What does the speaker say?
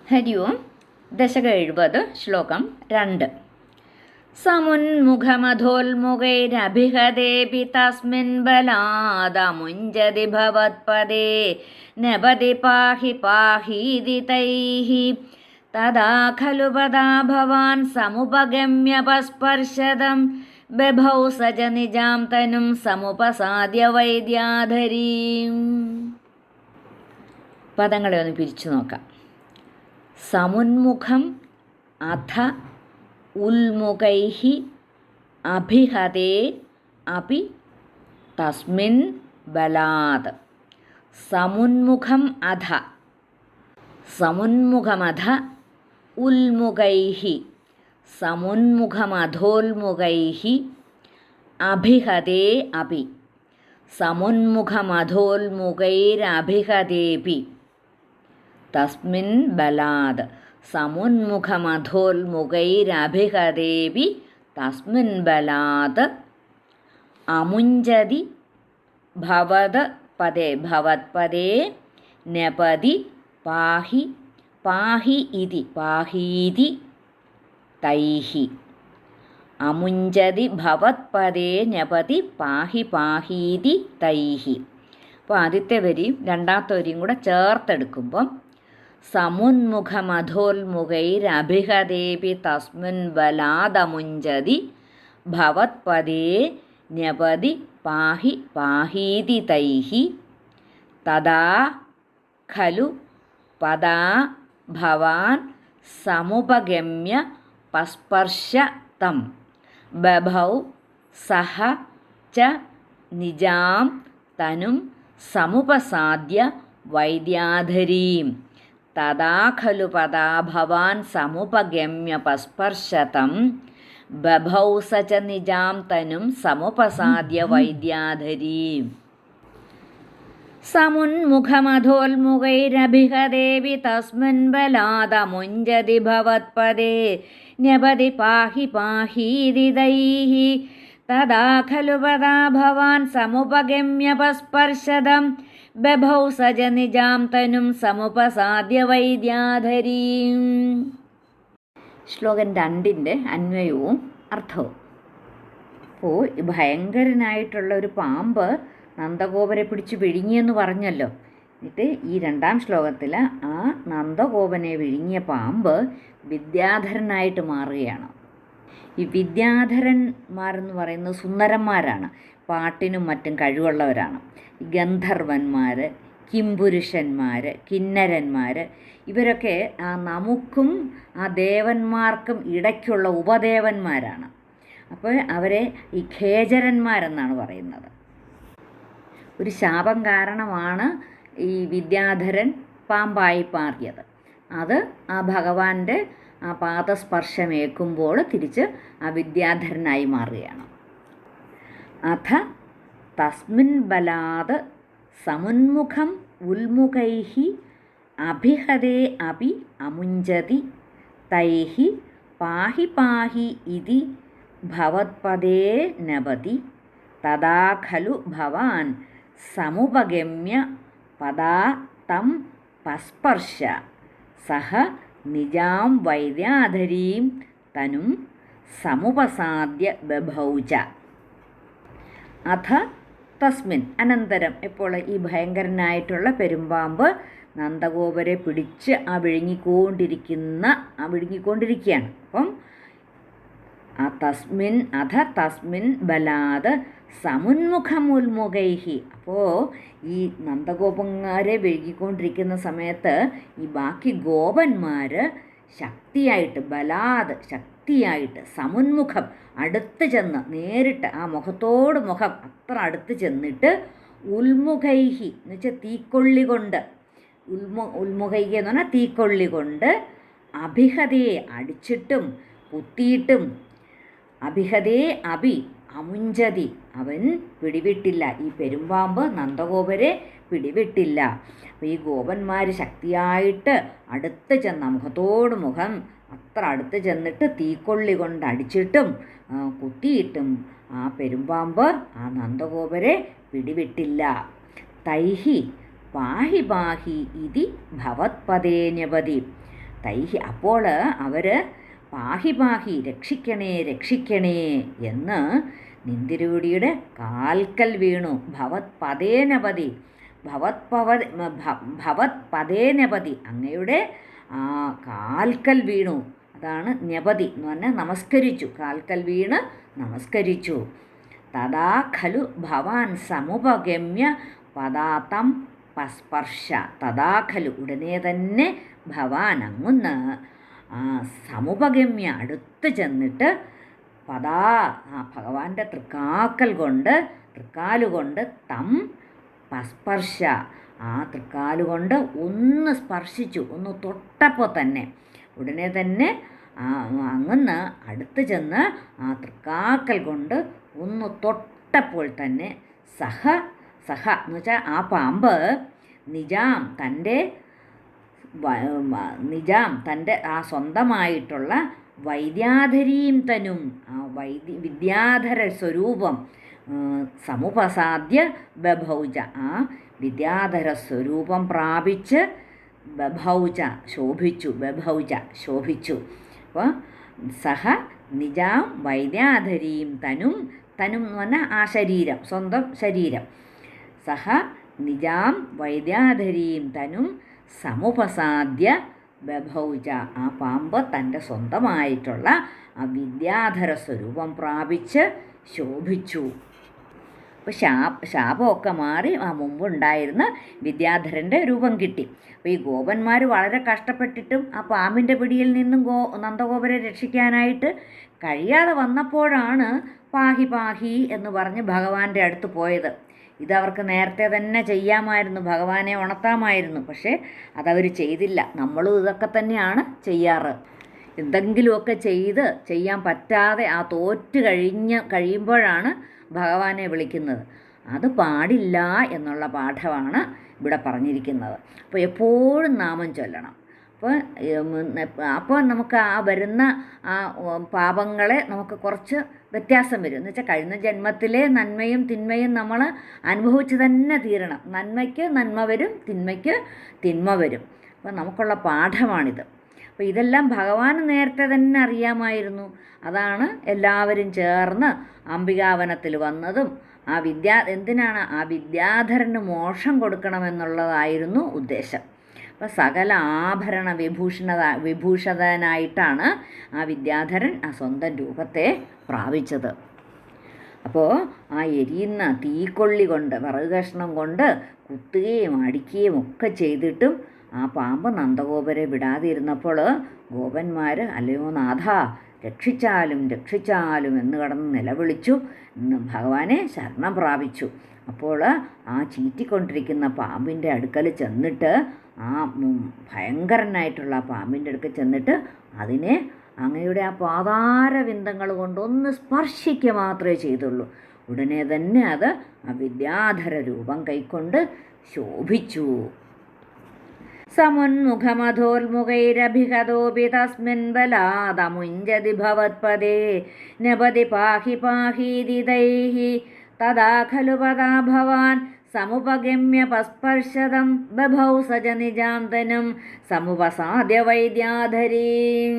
ഹരി ഓം. ദശകം 70, ശ്ലോകം 2. സമുന്മുഖമധോൽമുഖൈരഭിഹതേപി തസ്മിൻ ബലാദമുഞ്ജതി ഭവത്പദേ നപതി പാഹി പാഹീതി തൈഃ തദാ ഖലു പദാ ഭവാൻ സമുപഗമ്യപസ്പർശതം ബഭൗ സജ നിജാം തനും സമുപസാദ്യ വൈദ്യാധരീം. പദങ്ങളെ ഒന്ന് പിരിച്ചു നോക്കാം. സമുന്മുഖം അധ ഉൽമുഖൈഃ അഭിഹതേ അപി തസ്മിൻ ബലാത്. സമുന്മുഖം അധ, സമുന്മുഖമധ ഉൽമുഖൈഃ, സമുന്മുഖമധോൽമുഖൈഃ അഭിഹതേ അപി, സമുന്മുഖമധോൽമുഖൈരഭിഹതേപി തസ്മിൻ ബലാത്. സമുന്മുഖമധോൽമുഖൈരഭിഹതേപി തസ്മിൻ ബലാത് അമുഞ്ജതി ഭവത് പദേ ഭവത്പദേ നപതി പാഹി പാഹി ഇതി പാഹീതി തൈഃ. അമുഞ്ജതി ഭവത്പദേ നപതി പാഹി പാഹീതി തൈഃ. അപ്പോൾ ആദ്യത്തെ വരിയും രണ്ടാമത്തെ വരിയും കൂടെ ചേർത്തെടുക്കുമ്പം സമുന്മുഖമധോൽമുഖൈരഭിഹതേപി തസ്മിൻ ബലാദമുഞ്ജതി ഭവത്പദേ നപതി പാഹി പാഹീതി തൈഃ തദാ ഖലു പദാ ഭവാൻ സമുപഗമ്യ പസ്പർശ തം ബഭൗ സഹ ച നിജാം തനും സമുപസാദ്യ വൈദ്യാധരീം. തദാ ഖലു പദാ ഭവാൻ സമുപഗമ്യ പസ്പർശതം ബഭൗ സ ച നിജാം തനും സമുപസാദ്യ വൈദ്യാധരീം. സമുന്മുഖമധോൽമുഖൈരഭിഹതേപി തസ്മിൻ ബലാദമുഞ്ജതി ഭവത്പദേ നപതി പാഹി പാഹീതി തൈഃ തദാ ഖലു പദാ ഭവാൻ സമുപഗമ്യ പസ്പർശതം ബഭൗ സജ നിജാം തനും സമുപസാദ്യ വൈദ്യാധരീം. ശ്ലോകം 2 അന്വയവും അർത്ഥവും. അപ്പോൾ ഭയങ്കരനായിട്ടുള്ള ഒരു പാമ്പ് നന്ദഗോപരെ പിടിച്ച് വിഴുങ്ങിയെന്ന് പറഞ്ഞല്ലോ. എന്നിട്ട് ഈ 2-ാം ശ്ലോകത്തിൽ ആ നന്ദഗോപനെ വിഴുങ്ങിയ പാമ്പ് വിദ്യാധരനായിട്ട് മാറുകയാണ്. ഈ വിദ്യാധരന്മാരെന്ന് പറയുന്നത് സുന്ദരന്മാരാണ്, പാട്ടിനും മറ്റും കഴിവുള്ളവരാണ്. ഗന്ധർവന്മാർ, കിംപുരുഷന്മാർ, കിന്നരന്മാർ, ഇവരൊക്കെ നമുക്കും ആ ദേവന്മാർക്കും ഇടയ്ക്കുള്ള ഉപദേവന്മാരാണ്. അപ്പോൾ അവരെ ഈ ഖേചരന്മാരെന്നാണ് പറയുന്നത്. ഒരു ശാപം കാരണമാണ് ഈ വിദ്യാധരൻ പാമ്പായി മാറിയത്. അത് ആ ഭഗവാന്റെ ആ പാദസ്പർശമേൽക്കുമ്പോൾ തിരിച്ച് ആ വിദ്യാധരനായി മാറുകയാണ്. അഥ തസ്മിൻ ബലാത് സമുന്മുഖം ഉൽമുഖൈഃ അഭിഹതേ അപി അമുഞ്ജതി തൈഃ പാഹി പാഹി ഇതി ഭവത്പദേ നപതി തദാ ഖലു ഭവാൻ സമുപഗമ്യ പദാ തം പസ്പർശ സഹ നിജാം വൈദ്യാധരീം തനും സമുപസാദ്യ ബഭൗ ച. അഥ തസ്മിൻ, അനന്തരം, ഇപ്പോൾ ഈ ഭയങ്കരനായിട്ടുള്ള പെരുമ്പാമ്പ് നന്ദഗോപരെ പിടിച്ച് വിഴുങ്ങിക്കൊണ്ടിരിക്കുകയാണ്. അപ്പം തസ്മിൻ അഥ തസ്മിൻ ബലാത് സമുന്മുഖമുൽമുഖൈഃ. അപ്പോൾ ഈ നന്ദഗോപന്മാരെ വിഴുങ്ങിക്കൊണ്ടിരിക്കുന്ന സമയത്ത് ഈ ബാക്കി ഗോപന്മാർ ശക്തിയായിട്ട്, ബലാത് ശക്തിയായിട്ട്, സമുന്മുഖം അടുത്ത് ചെന്ന് നേരിട്ട് ആ മുഖത്തോട് മുഖം അത്ര അടുത്ത് ചെന്നിട്ട് ഉൽമുഖൈഃ എന്ന് വെച്ചാൽ തീക്കൊള്ളി കൊണ്ട്, ഉൽമുഖൈഃ എന്ന് പറഞ്ഞാൽ തീക്കൊള്ളി കൊണ്ട് അഭിഹതയെ അടിച്ചിട്ടും കുത്തിയിട്ടും അഭിഹതേ അഭി അമുഞ്ജതി അവൻ പിടിവിട്ടില്ല. ഈ പെരുമ്പാമ്പ് നന്ദഗോപരെ പിടിവിട്ടില്ല. അപ്പോൾ ഈ ഗോപന്മാർ ശക്തിയായിട്ട് അടുത്ത് ചെന്ന മുഖത്തോട് മുഖം അത്ര അടുത്ത് ചെന്നിട്ട് തീക്കൊള്ളി കൊണ്ട് അടിച്ചിട്ടും കുത്തിയിട്ടും ആ പെരുമ്പാമ്പ് ആ നന്ദഗോപരെ പിടിവിട്ടില്ല. തൈഹി പാഹി പാഹി ഇതി ഭവത്പദേ ന്യപതി. തൈഹി അപ്പോൾ അവർ പാഹി പാഹി രക്ഷിക്കണേ രക്ഷിക്കണേ എന്ന് നിന്തിരുവടിയുടെ കാൽക്കൽ വീണു. ഭവത് പതേനപതി ഭവത് പതേനപതി അങ്ങയുടെ കാൽക്കൽ വീണു. അതാണ് ന്യപതി എന്ന് പറഞ്ഞാൽ നമസ്കരിച്ചു, കാൽക്കൽ വീണ് നമസ്കരിച്ചു. തഥാ ഖലു ഭവാൻ സമുപഗമ്യ പദാതം പസ്പർശ. തഥാ ഖലു ഉടനെ തന്നെ ഭവാൻ അങ്ങുന്ന് സമുപഗമ്യ അടുത്ത് ചെന്നിട്ട് പദാ ഭഗവാന്റെ തൃക്കാലുകൊണ്ട് തം പസ്പർശ തൃക്കാലുകൊണ്ട് ഒന്ന് സ്പർശിച്ചു, ഒന്ന് തൊട്ടപ്പോൾ തന്നെ ഉടനെ തന്നെ അങ്ങന്ന് അടുത്ത് ചെന്ന് തൃക്കാക്കൽ കൊണ്ട് ഒന്ന് തൊട്ടപ്പോൾ തന്നെ സഹ എന്ന് വെച്ചാൽ ആ പാമ്പ് തൻ്റെ ആ സ്വന്തമായിട്ടുള്ള വൈദ്യാധരീം തനും വിദ്യാധര സ്വരൂപം സമുപസാദ്യ ബഭൗജ ആ വിദ്യാധര സ്വരൂപം പ്രാപിച്ച് ശോഭിച്ചു. അപ്പോൾ സഹ നിജാം വൈദ്യാധരീം തനും എന്ന് പറഞ്ഞാൽ ആ ശരീരം, സ്വന്തം ശരീരം. സഹ നിജാം വൈദ്യാധരീം തനും സമുപസാദ്യ ബഭൗജ ആ പാമ്പ് തൻ്റെ സ്വന്തമായിട്ടുള്ള ആ വിദ്യാധര സ്വരൂപം പ്രാപിച്ച് ശോഭിച്ചു. അപ്പോൾ ശാപമൊക്കെ മാറി ആ മുമ്പുണ്ടായിരുന്ന വിദ്യാധരൻ്റെ രൂപം കിട്ടി. അപ്പോൾ ഈ ഗോപന്മാർ വളരെ കഷ്ടപ്പെട്ടിട്ടും ആ പാമ്പിൻ്റെ പിടിയിൽ നിന്നും നന്ദഗോപരെ രക്ഷിക്കാനായിട്ട് കഴിയാതെ വന്നപ്പോഴാണ് പാഹി പാഹി എന്ന് പറഞ്ഞ് ഭഗവാന്റെ അടുത്ത് പോയത്. ഇതവർക്ക് നേരത്തെ തന്നെ ചെയ്യാമായിരുന്നു, ഭഗവാനെ ഉണർത്താമായിരുന്നു. പക്ഷേ അതവർ ചെയ്തില്ല. നമ്മളും ഇതൊക്കെ തന്നെയാണ് ചെയ്യാറ്. എന്തെങ്കിലുമൊക്കെ ചെയ്യാൻ പറ്റാതെ ആ തോറ്റ് കഴിയുമ്പോഴാണ് ഭഗവാനെ വിളിക്കുന്നത്. അത് പാടില്ല എന്നുള്ള പാഠമാണ് ഇവിടെ പറഞ്ഞിരിക്കുന്നത്. അപ്പോൾ എപ്പോഴും നാമം ചൊല്ലണം. അപ്പോൾ നമുക്ക് ആ വരുന്ന ആ പാപങ്ങളെ നമുക്ക് കുറച്ച് വ്യത്യാസം വരും. എന്ന് വെച്ചാൽ കഴിഞ്ഞ ജന്മത്തിലെ നന്മയും തിന്മയും നമ്മൾ അനുഭവിച്ച് തന്നെ തീരണം. നന്മയ്ക്ക് നന്മ വരും, തിന്മയ്ക്ക് തിന്മ വരും. അപ്പോൾ നമുക്കുള്ള പാഠമാണിത്. അപ്പോൾ ഇതെല്ലാം ഭഗവാന് നേരത്തെ തന്നെ അറിയാമായിരുന്നു. അതാണ് എല്ലാവരും ചേർന്ന് അംബികാവനത്തിൽ വന്നതും എന്തിനാണ് ആ വിദ്യാധരന് മോക്ഷം കൊടുക്കണമെന്നുള്ളതായിരുന്നു ഉദ്ദേശം. അപ്പോൾ സകല ആഭരണ വിഭൂഷിതനായിട്ടാണ് ആ വിദ്യാധരൻ ആ സ്വന്തം രൂപത്തെ പ്രാപിച്ചത്. അപ്പോൾ ആ എരിയുന്ന തീക്കൊള്ളി കൊണ്ട് വിറക് കഷ്ണം കൊണ്ട് കുത്തുകയും അടിക്കുകയും ഒക്കെ ചെയ്തിട്ടും ആ പാമ്പ് നന്ദഗോപരെ വിടാതിരുന്നപ്പോൾ ഗോപന്മാർ അല്ലയോ നാഥ രക്ഷിച്ചാലും എന്ന് കടന്ന് നിലവിളിച്ചു, ഭഗവാനെ ശരണം പ്രാപിച്ചു. അപ്പോൾ ആ ചീറ്റിക്കൊണ്ടിരിക്കുന്ന പാമ്പിൻ്റെ അടുക്കൽ ചെന്നിട്ട് ആ ഭയങ്കരനായിട്ടുള്ള പാമ്പിൻ്റെ അടുക്കൽ ചെന്നിട്ട് അതിനെ അങ്ങയുടെ ആ പാതാരവിന്ദങ്ങൾ കൊണ്ടൊന്ന് സ്പർശിക്കുക മാത്രമേ ചെയ്തുള്ളൂ. ഉടനെ തന്നെ അത് ആ വിദ്യാധര രൂപം കൈക്കൊണ്ട് ശോഭിച്ചു. സമുന്മുഖമധോർമുഖൈരഭിഹതോപി തസ്മിൻ ബലാദമുഞ്ജതി ഭവത്പദേ നപതി പാഹി പാഹീതി തൈഹി തദാ ഖലു പദാ ഭവാൻ സമുപഗമ്യ പസ്പർശതം ബഭൗ സജ നിജാന്തനം സമുപസാദ്യ വൈദ്യാധരീം.